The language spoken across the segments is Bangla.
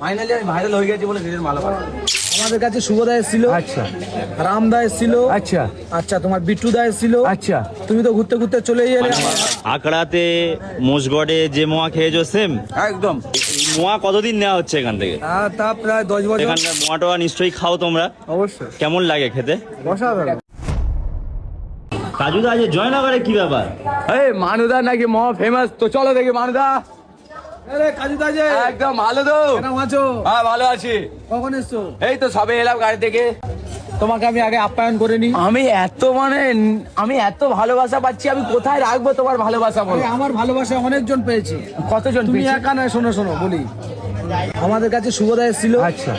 ফাইনালি আমি ভাইরাল হয়ে গেছি বলে নিজের মালা পাচ্ছি। আমাদের কাছে শুভদা এসেছিল, আচ্ছা রামদা এসেছিল, আচ্ছা আচ্ছা তোমার বিট্টুদা এসেছিল, আচ্ছা। তুমি তো ঘুরতে ঘুরতে চলেই এলে। আকড়াতে মোষগড়ে যে মোয়া খেয়েছো সেম একদম মোয়া কতদিন নেওয়া হচ্ছে এখান থেকে? তা প্রায় 10 বছর। এখানকার মোয়াটা নিশ্চয়ই খাও তোমরা, অবশ্যই কেমন লাগে খেতে? অসাধারণ। কাজুদা আজ জয়নগরে কি ব্যাপার? এই মানুদা নাকি মহা ফেমাস, তো চলো দেখি মানুদা। আরে কাজুদা যে একদম ভালো তো? কেমন আছো? হ্যাঁ ভালো আছি। কখন এসছো? এই তো সবে এলাম গাড়ি থেকে। তোমাকে আমি আগে আপ্যায়ন করে নি। আমি এত ভালোবাসা পাচ্ছি, আমি কোথায় রাখবো তোমার ভালোবাসা বলো? আমার ভালোবাসা অনেকজন পেয়েছি। কতজন তুমি পেয়েছে? একা নয়, শোনো শোনো বলি। আমাদের কাছে শুভদা এসেছিল, আচ্ছা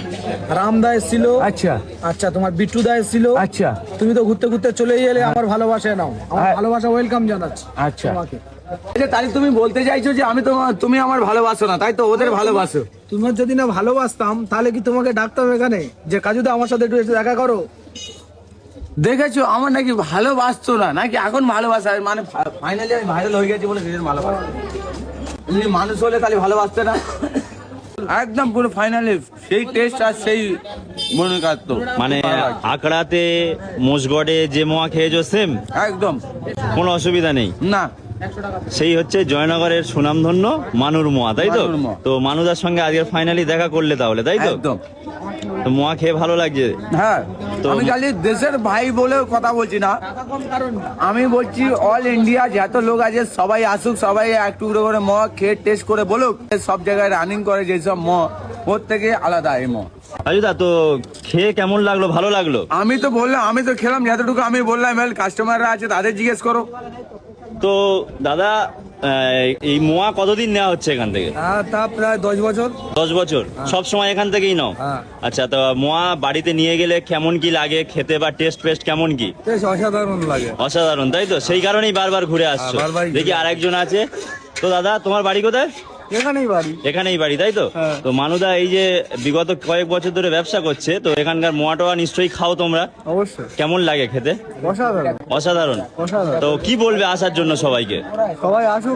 রামদা এসেছিল, আচ্ছা আচ্ছা তোমার বিট্টুদা এসেছিল, আচ্ছা তুমি তো ঘুরতে ঘুরতে চলেই এলে। আমার ভালোবাসা নাও, আমার হ্যাঁ। ভালোবাসা ওয়েলকাম জানাচ্ছি আচ্ছা। তোমাকে। আচ্ছা তাহলে তুমি বলতে চাইছো যে তুমি আমার ভালোবাসো না, তাই তো? ওদের ভালোবাসো। তোমার যদি না ভালোবাসতাম তাহলে কি তোমাকে ডাকতাম এখানে যে কাজুদা আমার সাথে একটু এসে দেখা করো? দেখেছো আমার নাকি ভালোবাসতো না, নাকি এখন ভালোবাসা? মানে ফাইনালি আমি ভাইরাল হয়ে গেছি বলে নিজের মালা পাচ্ছি। যদি মানুষ হলে তাহলে ভালোবাসতে না? একদম পুরো ফাইনালি সেই টেস্ট আর সেই মনে কাটতো। মানে আকড়াতে মোষগড়ে যে মোয়া খেয়েছো সেম, একদম কোনো অসুবিধা নেই। না। সেই হচ্ছে জয়নগরের সুনামধন্য মানুর মোয়া, তাই তো? মানুর মোয়া। তো মানুদার সঙ্গে আজকে ফাইনালি দেখা করলে তাহলে, তাই তো? একদম তো মোয়া খেয়ে ভালো লাগছে? হ্যাঁ। তো- আমি খালি দেশের ভাই বলেও কথা বলছি না, আমি বলছি অল ইন্ডিয়া যত লোক আছে সবাই আসুক, সবাই এক টুকরো করে মদ খেয়ে টেস্ট করে বলুক। সব জায়গায় রানিং করে যেসব মদ, ওর থেকে আলাদা এই মদ। কাজুদা তো খেয়ে কেমন লাগলো? ভালো লাগলো? আমি তো বললাম, আমি তো খেলাম যতটুকু আমি বললাম, কাস্টমাররা আছে তাদের জিজ্ঞেস করো। তো দাদা এই মোয়া কতদিন নেওয়া হচ্ছে এখান থেকে? তা প্রায় 10 বছর। 10 বছর সব সময় এখান থেকেই নাও? হ্যাঁ। আচ্ছা, তো মোয়া বাড়িতে নিয়ে গেলে কেমন কি লাগে খেতে, বা টেস্ট ফেস্ট কেমন কি? বেশ অসাধারণ লাগে। অসাধারণ, তাই তো? সেই কারণেই বারবার ঘুরে আসছো। বারবারই দেখি আর একজন আছে। তো দাদা তোমার বাড়ি কোথায়? এখানেই বাড়ি। এখানেই বাড়ি, তাই তো? হ্যাঁ। তো মানুদা এই যে বিগত কয়েক বছর ধরে ব্যবসা করছে, তো এখানকার মোয়াটোয়া নিশ্চয়ই খাও তোমরা, অবশ্যই কেমন লাগে খেতে? অসাধারণ অসাধারণ। অসাধারণ। তো কি বলবে আসার জন্য সবাইকে? সবাই আসুক।